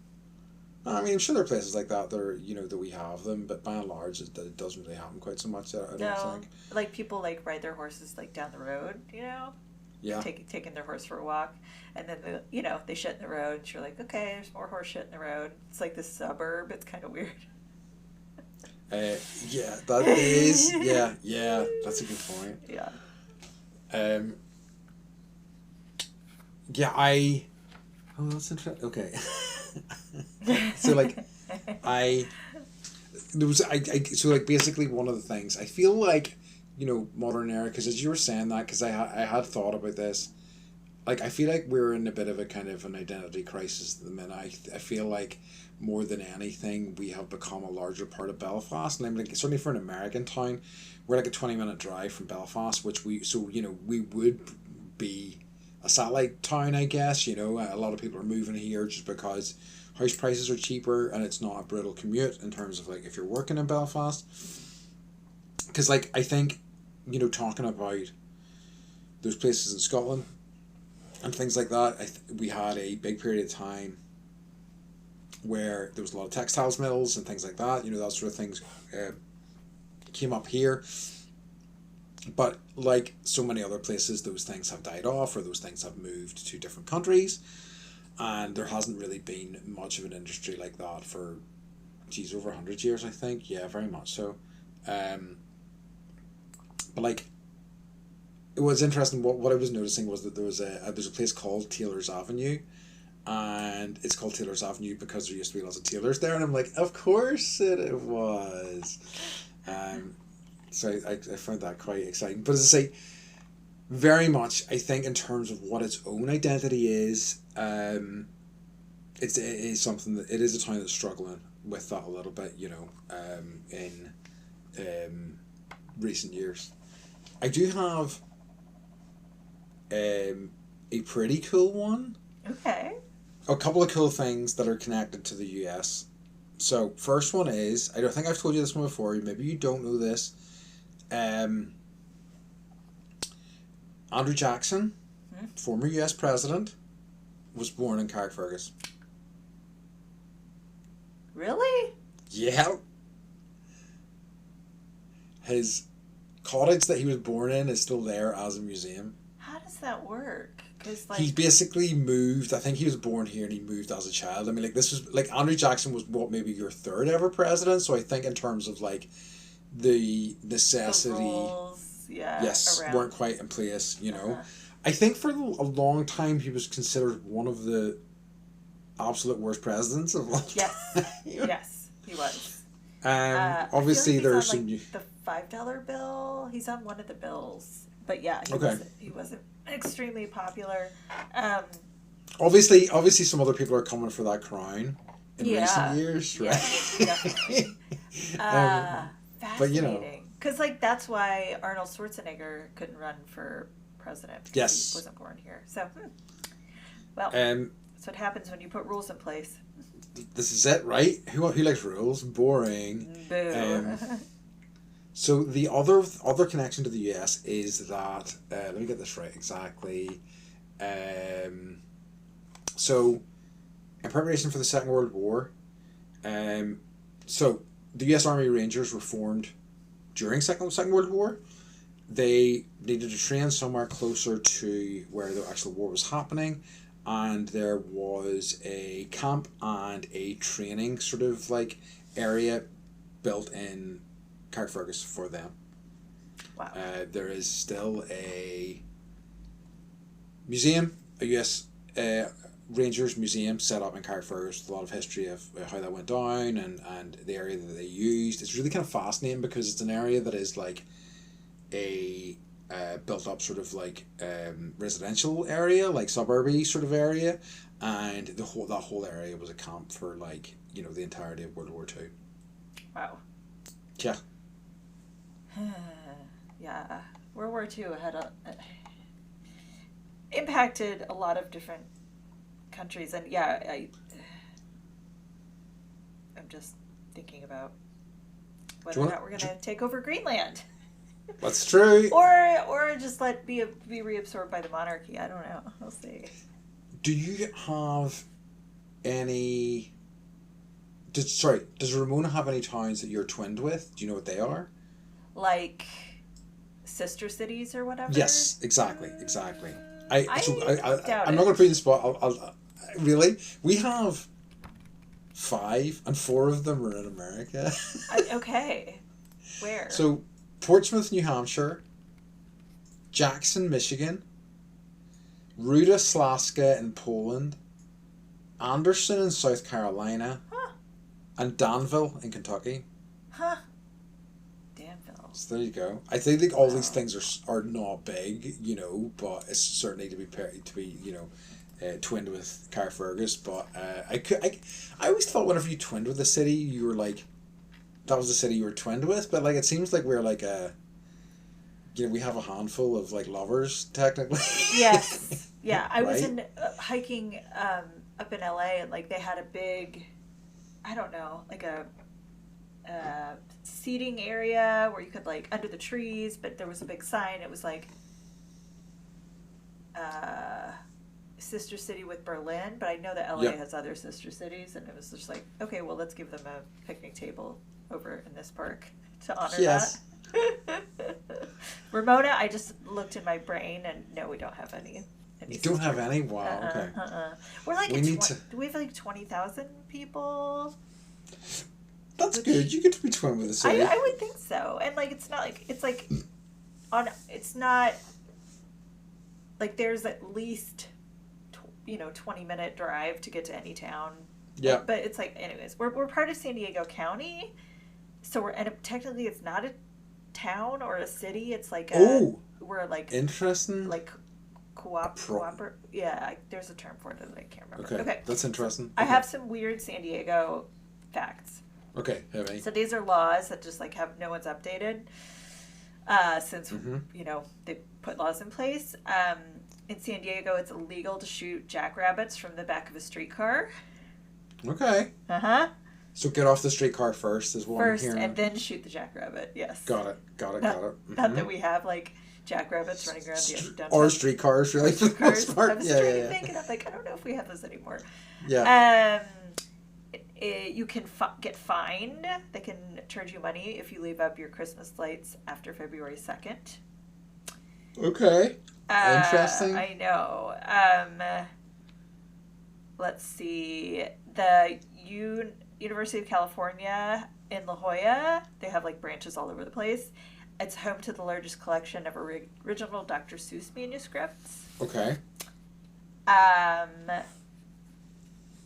I mean, I'm sure there are places like that that we have them, but by and large, it doesn't really happen quite so much. I don't think. Like people like ride their horses like down the road, you know. Yeah. Taking their horse for a walk, and then they shit in the road, and you're like, okay, there's more horse shit in the road. It's like this suburb. It's kind of weird. Yeah, that is. Yeah, that's a good point. Yeah. Yeah, Oh, that's interesting. Okay. So like, so like basically one of the things I feel like, modern era, because as you were saying that, because I had thought about this, like I feel like we're in a bit of a kind of an identity crisis at the minute. I feel like more than anything we have become a larger part of Belfast, and I'm like certainly for an American town, we're like a 20-minute drive from Belfast, which we would be a satellite town, I guess. A lot of people are moving here just because house prices are cheaper and it's not a brutal commute in terms of like if you're working in Belfast. Because like I think, talking about those places in Scotland and things like that, we had a big period of time where there was a lot of textiles mills and things like that. That sort of things came up here. But like so many other places, those things have died off, or those things have moved to different countries, and there hasn't really been much of an industry like that for, over 100 years, I think. Yeah, very much so. But like, it was interesting. What I was noticing was that there's a place called Taylor's Avenue, and it's called Taylor's Avenue because there used to be lots of tailors there, and I'm like, of course it was. So I found that quite exciting. But as I say, very much, I think in terms of what its own identity is, it is something that it is a town that's struggling with that a little bit, in recent years. I do have a pretty cool one. Okay. A couple of cool things that are connected to the US. So, first one is, I don't think I've told you this one before, maybe you don't know this. Andrew Jackson, former US president, was born in Carrickfergus. Really? Yeah. His cottage that he was born in is still there as a museum. How does that work? Because he basically moved. I think he was born here and he moved as a child. I mean, like this was like Andrew Jackson was maybe your third ever president. So I think in terms of like the necessity, the rules, yes, around. weren't quite in place. I think for a long time he was considered one of the absolute worst presidents of all time. Yes, yes, he was. Obviously, like there's on, some the $5 bill. He's on one of the bills, but yeah, he wasn't extremely popular. Obviously, some other people are coming for that crown in recent years, right? Yeah, definitely. Fascinating, because that's why Arnold Schwarzenegger couldn't run for president. Because he wasn't born here. So, well, that's what happens when you put rules in place. This is it, right? Who likes rules? Boring. Boo. So the other connection to the US is that let me get this right exactly. So in preparation for the Second World War, so the US Army Rangers were formed during Second World War. They needed to train somewhere closer to where the actual war was happening, and there was a camp and a training sort of like area built in Carrickfergus for them. Wow. There is still a museum, a US Rangers museum set up in Carrickfergus with a lot of history of how that went down and the area that they used. It's really kind of fascinating because it's an area that is like a built up sort of like residential area, like suburby sort of area, and that whole area was a camp for like the entirety of World War II. Wow. Yeah. Yeah, World War II had impacted a lot of different countries, and I'm just thinking about whether or not we're going to take over Greenland. That's true. Or just be reabsorbed by the monarchy. I don't know. We'll see. Do you have any? Does Ramona have any towns that you're twinned with? Do you know what they are? Like sister cities or whatever? Yes, exactly. I'm doubt not going to put you in the spot. I'll really? We have 5, and 4 of them are in America. Okay. Where? So, Portsmouth, New Hampshire, Jackson, Michigan, Ruda, Slaska in Poland, Anderson in South Carolina, Huh. and Danville in Kentucky. Huh. Danville. So there you go. I think like all these things are not big, you know, but it's certainly to be twinned with Carrickfergus. But I always thought whenever you twinned with a city, you were like, that was the city you were twinned with. But like it seems like we're like we have a handful of like lovers technically. Yes. Yeah, I was Right? in hiking up in LA, and like they had a big, I don't know, like a seating area where you could like under the trees, but there was a big sign. It was like sister city with Berlin, but I know that LA Yep. has other sister cities, and it was just like, okay, well, let's give them a picnic table over in this park to honor Yes. that. Ramona, I just looked in my brain, and no, we don't have any. You don't have any? Wow. Okay. We're like We need to. we have like 20,000 people. That's Which- good. You get to be twinned with a city. I would think so, and like it's not like it's not like there's at least 20-minute drive to get to any town. Yeah. But it's like, anyways, we're part of San Diego County, so technically it's not a town or a city. It's like we're like Interesting. like yeah, there's a term for it that I can't remember. Okay. That's interesting. I have some weird San Diego facts. Okay. Heavy. So these are laws that just like no one's updated since they put laws in place. In San Diego, it's illegal to shoot jackrabbits from the back of a streetcar. Okay. So get off the streetcar first is what I'm hearing. And then shoot the jackrabbit. Yes. Got it. Not that we have like jackrabbits running around the downtown. Or streetcars, really, for the most part. I was trying to think, and I'm like, I don't know if we have those anymore. Yeah. You can get fined. They can charge you money if you leave up your Christmas lights after February 2nd. Okay. Interesting. I know. Let's see. The University of California in La Jolla, they have like branches all over the place. It's home to the largest collection of original Dr. Seuss manuscripts. Okay.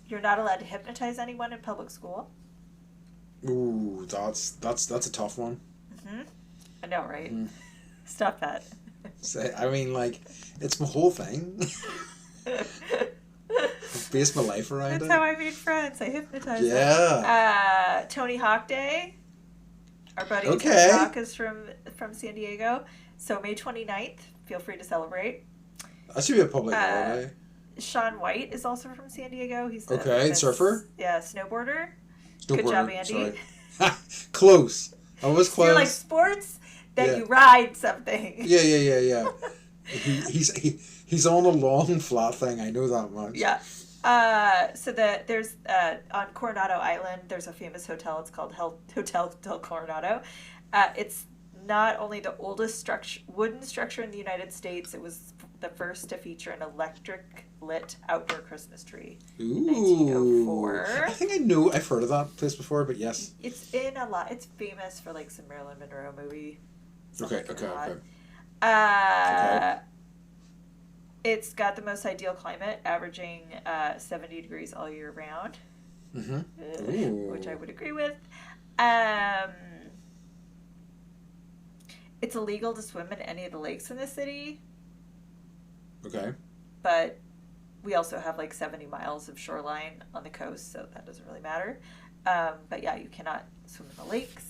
You're not allowed to hypnotize anyone in public school. Ooh, that's a tough one. I know, right? Stop that. I mean, like, it's my whole thing. I've based my life around That's it. how I made friends. I hypnotized Yeah. Tony Hawk Day. Our buddy Okay. Tony Hawk is from San Diego. So May 29th, feel free to celebrate. That should be a public holiday. Sean White is also from San Diego. He's the Okay, famous, surfer? Yeah, snowboarder. Good job, Andy. Close. I was close. You're like sports that Yeah. you ride something. Yeah. He's on a long flat thing. I know that much. Yeah. So there's on Coronado Island, there's a famous hotel. It's called Hotel del Coronado. It's not only the oldest wooden structure in the United States, it was the first to feature an electric lit outdoor Christmas tree in 1904. I think I know. I've heard of that place before, but yes. It's in a lot. It's famous for like some Marilyn Monroe movie. Okay. It's got the most ideal climate, averaging 70 degrees all year round, which I would agree with. It's illegal to swim in any of the lakes in the city. Okay. But we also have like 70 miles of shoreline on the coast, so that doesn't really matter. But yeah, you cannot swim in the lakes.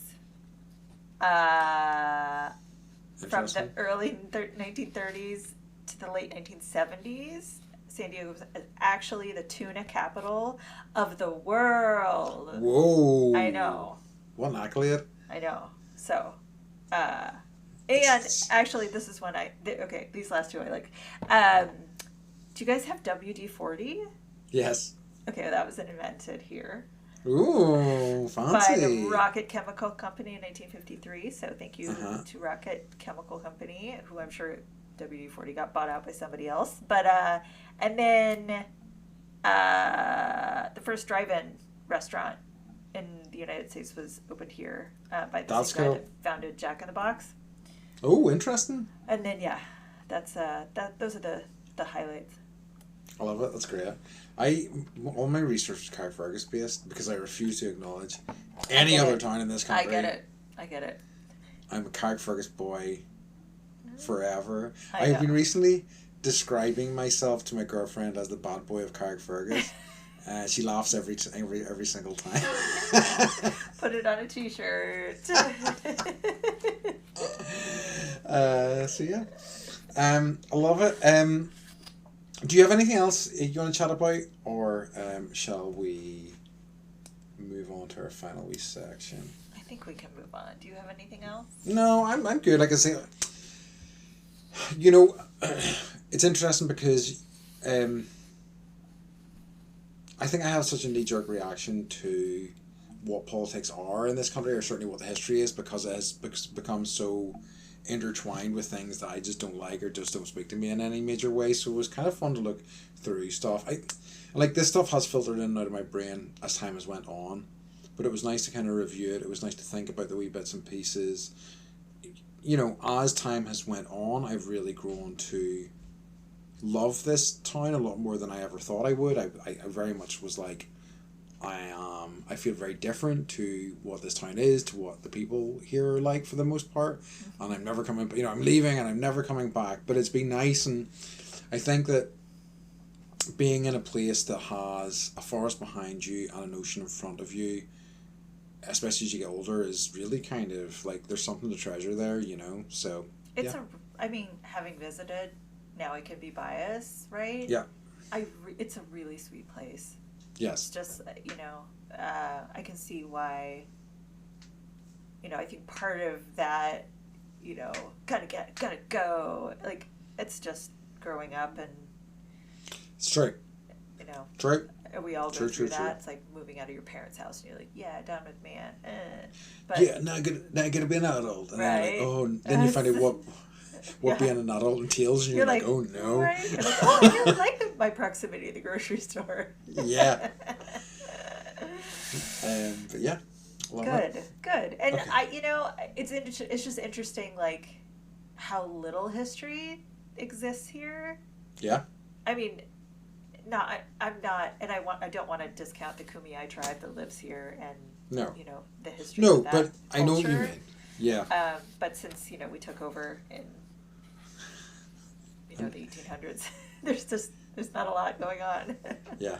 From the early 1930s to the late 1970s, San Diego was actually the tuna capital of the world. Whoa. I know. What an accolade. I know. So, and actually, this is when these last two I like. Do you guys have WD-40? Yes. Okay, that was invented here. Ooh, fancy. By the Rocket Chemical Company in 1953. So thank you to Rocket Chemical Company, who I'm sure WD-40 got bought out by somebody else. But and then the first drive-in restaurant in the United States was opened here by the same guy that founded Jack in the Box. Oh, interesting. And then those are the highlights. I love it. That's great. All my research is Carrickfergus based because I refuse to acknowledge any other town in this country. I get it. I'm a Carrickfergus boy forever. I I've know. been recently describing myself to my girlfriend as the bad boy of Carrickfergus. She laughs every single time. Put it on a t-shirt. So yeah, I love it. Do you have anything else you want to chat about, or shall we move on to our final wee section? I think we can move on. Do you have anything else? No, I'm good. Like I say, you know, it's interesting because I think I have such a knee-jerk reaction to what politics are in this country, or certainly what the history is, because it has become so intertwined with things that I just don't like or just don't speak to me in any major way. So it was kind of fun to look through stuff. Like this stuff has filtered in and out of my brain as time has went on, but it was nice to kind of review it. It was nice to think about the wee bits and pieces. You know, as time has went on, I've really grown to love this town a lot more than I ever thought I would. I very much was like, I feel very different to what this town is, to what the people here are like for the most part, and I'm never coming. You know, I'm leaving and I'm never coming back. But it's been nice, and I think that being in a place that has a forest behind you and an ocean in front of you, especially as you get older, is really kind of like there's something to treasure there. You know, so It's I mean, having visited, now I can be biased, right? Yeah. It's a really sweet place. Yes. Just, you know, I can see why, you know, I think part of that, you know, gotta go, like, it's just growing up and, It's true. you know, True. we all go True, through true, that. true. It's like moving out of your parents' house and you're like, yeah, down with man. But, Yeah, now I gotta be an adult, and then Right. you're like, oh, then you find out what Yeah. being an adult entails, and you're like, oh no. Right? You're like, oh, I really like my proximity to the grocery store. Yeah. But yeah, love it. Good. And Okay. you know, it's just interesting, like how little history exists here. Yeah. I mean, I'm not, and I don't want to discount the Kumeyaay tribe that lives here and No. you know the history. No, of that but I know what you culture. mean. Yeah. But since you know we took over in the 1800s, there's not a lot going on. Yeah.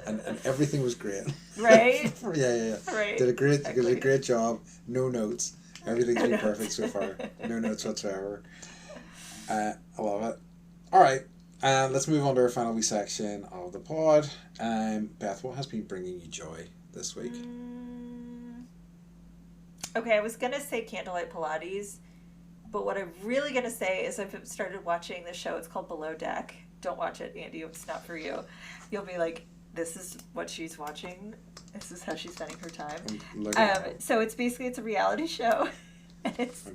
And everything was great. Right? Yeah. Right. Did a Exactly. great job. No notes. Everything's been perfect so far. No notes whatsoever. I love it. All right. Let's move on to our final wee section of the pod. Beth, what has been bringing you joy this week? Okay, I was gonna say Candlelight Pilates, but what I'm really gonna say is I've started watching the show. It's called Below Deck. Don't watch it, Andy. It's not for you. You'll be like, this is what she's watching. This is how she's spending her time. So it's a reality show, and it's Oh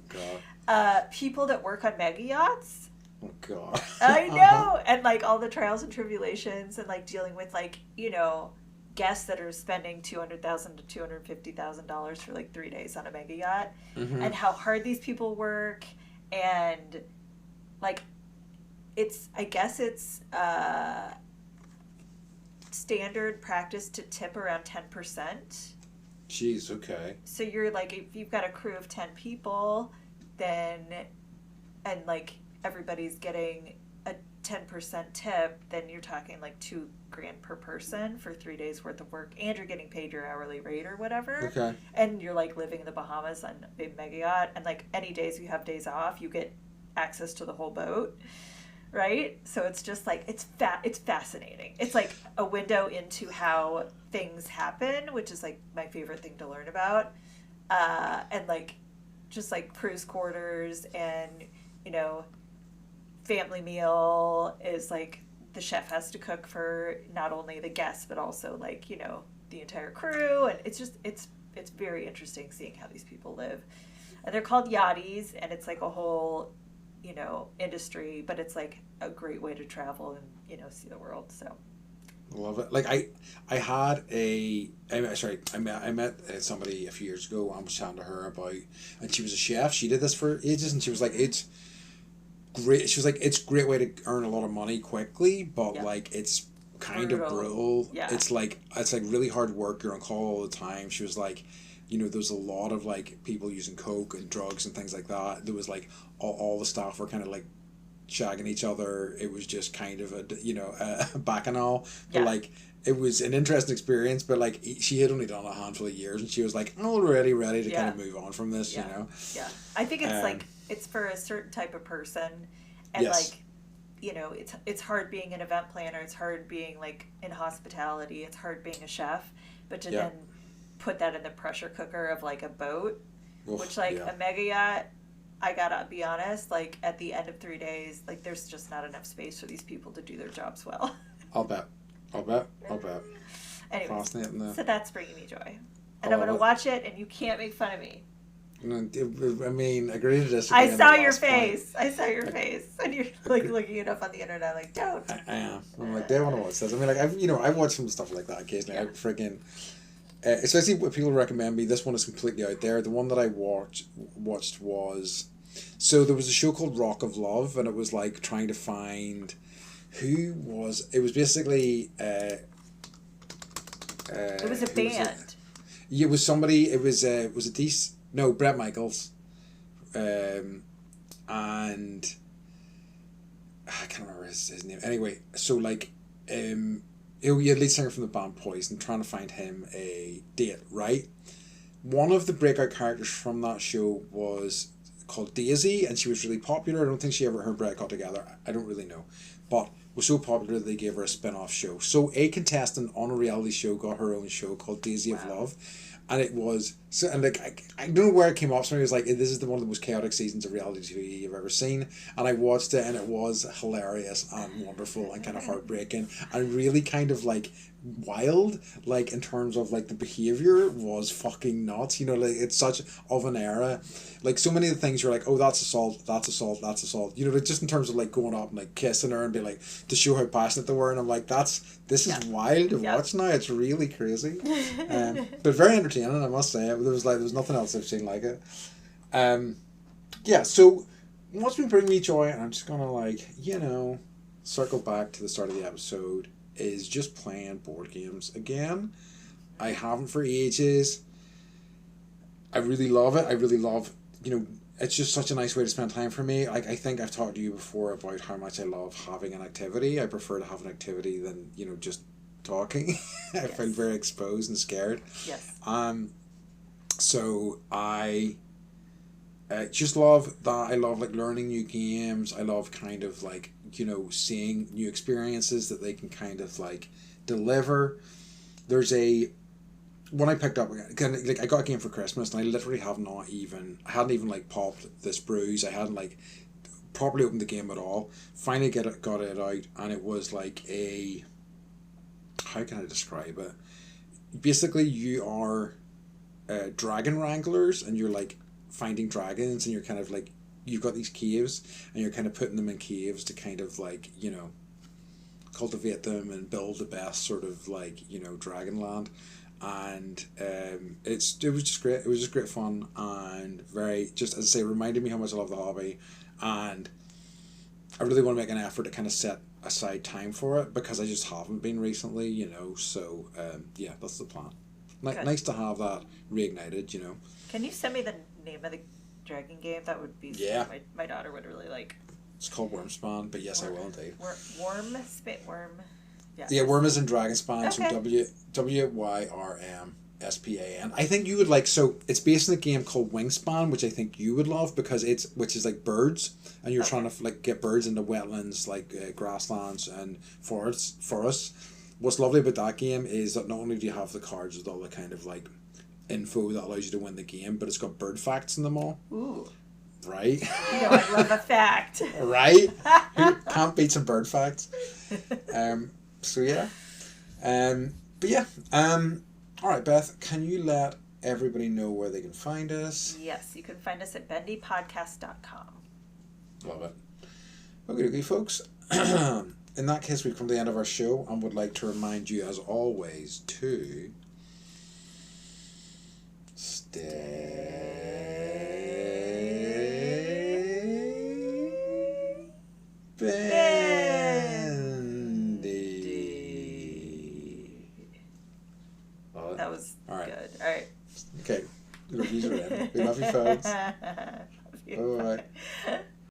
God. people that work on mega yachts. Oh God. I know, and like all the trials and tribulations, and like dealing with like you know guests that are spending $200,000 to $250,000 for like 3 days on a mega yacht, and how hard these people work, and like I guess it's standard practice to tip around 10%. Jeez. Okay. So you're like, if you've got a crew of 10 people, then and like everybody's getting a 10% tip, then you're talking like $2,000 per person for 3 days worth of work, and you're getting paid your hourly rate or whatever. Okay. And you're like living in the Bahamas on a mega yacht, and like any days you have days off, you get access to the whole boat, right? So it's just like it's fascinating. It's like a window into how things happen, which is like my favorite thing to learn about, and like just like cruise quarters and you know. Family meal is like the chef has to cook for not only the guests but also like you know the entire crew, and it's very interesting seeing how these people live, and they're called yachties, and it's like a whole you know industry, but it's like a great way to travel and you know see the world. So love it. Like I met somebody a few years ago. I was chatting to her about, and she was a chef. She did this for ages, and she was like, it's great. She was like, it's a great way to earn a lot of money quickly, but Yeah. like it's kind of brutal. Yeah. It's like really hard work. You're on call all the time. She was like, there's a lot of like people using coke and drugs and things like that. There was like all the staff were kind of like shagging each other. It was just kind of a bacchanal. But Yeah. like it was an interesting experience. But like she had only done a handful of years, and she was like, I'm already ready to kind of move on from this. Yeah. Yeah. I think it's like it's for a certain type of person, and Yes. like it's hard being an event planner. It's hard being like in hospitality. It's hard being a chef, but to then put that in the pressure cooker of like a boat, which like a mega yacht. I gotta be honest, like at the end of 3 days, like there's just not enough space for these people to do their jobs well. I'll bet. Anyways, Fascinating. so that's bringing me joy. And I'm going to watch it, and you can't make fun of me. I mean, agree to disagree. I saw your face. I saw your face. And you're like looking it up on the internet, like, don't. I am. I'm like, they want to watch this. I mean, like, I've watched some stuff like that occasionally. I freaking... especially when people recommend me, this one is completely out there. The one that I watched was... So there was a show called Rock of Love, and it was like trying to find... It was basically... it was a band. It was somebody. It was a decent. No, Bret Michaels, and I can't remember his name. Anyway, so like, he had lead singer from the band Poison, trying to find him a date. Right, one of the breakout characters from that show was called Daisy, and she was really popular. I don't think her and Bret got together. I don't really know, but was so popular that they gave her a spin-off show. So a contestant on a reality show got her own show called Daisy of Love. And it was so, and like I don't know where it came up. Somebody was like, "This is one of the most chaotic seasons of reality TV you've ever seen." And I watched it, and it was hilarious and wonderful and kind of heartbreaking and really kind of like wild. Like in terms of like the behavior was fucking nuts. Like it's such of an era. Like so many of the things you're like, "Oh, that's assault, that's assault, that's assault." Like just in terms of like going up and like kissing her and be like to show how passionate they were. And I'm like, this is wild to watch now. It's really crazy, but very entertaining. I must say, there was nothing else I've seen like it. So what's been bringing me joy, and I'm just gonna circle back to the start of the episode, is just playing board games again. I haven't for ages. I really love it. I really love, it's just such a nice way to spend time for me. Like I think I've talked to you before about how much I love having an activity. I prefer to have an activity than just talking. I feel very exposed and scared. Yes. So I just love that. I love like learning new games. I love kind of like, seeing new experiences that they can kind of like deliver. When I picked up, I got a game for Christmas, and I literally hadn't even like popped this bruise. I hadn't like properly opened the game at all. Finally got it out, and it was like how can I describe it? Basically, you are dragon wranglers, and you're like finding dragons, and you're kind of like, you've got these caves, and you're kind of putting them in caves to kind of like, cultivate them and build the best sort of like, dragon land. And it was just great. It was just great fun, and very, just as I say, reminded me how much I love the hobby. And I really want to make an effort to kind of set aside time for it, because I just haven't been recently, so that's the plan. Nice to have that reignited, Can you send me the name of the dragon game? That would be something my daughter would really like. It's called Wormspan, but yes, I will indeed. Worm. Yeah, Worm is in Dragonspan, okay. So WYRMSPAN. I think you would like, so it's based on a game called Wingspan, which I think you would love, because which is like birds, and you're trying to like get birds into wetlands, like grasslands and forests. What's lovely about that game is that not only do you have the cards with all the kind of like info that allows you to win the game, but it's got bird facts in them all. Ooh. Right? I love a fact. Right? Who can't beat some bird facts? So yeah. But yeah. Alright, Beth, can you let everybody know where they can find us? Yes, you can find us at bendypodcast.com. Love it. Okay, folks. In that case, we've come to the end of our show, and would like to remind you, as always, to stay The reviews are in. We love you, folks. Love you, Bye.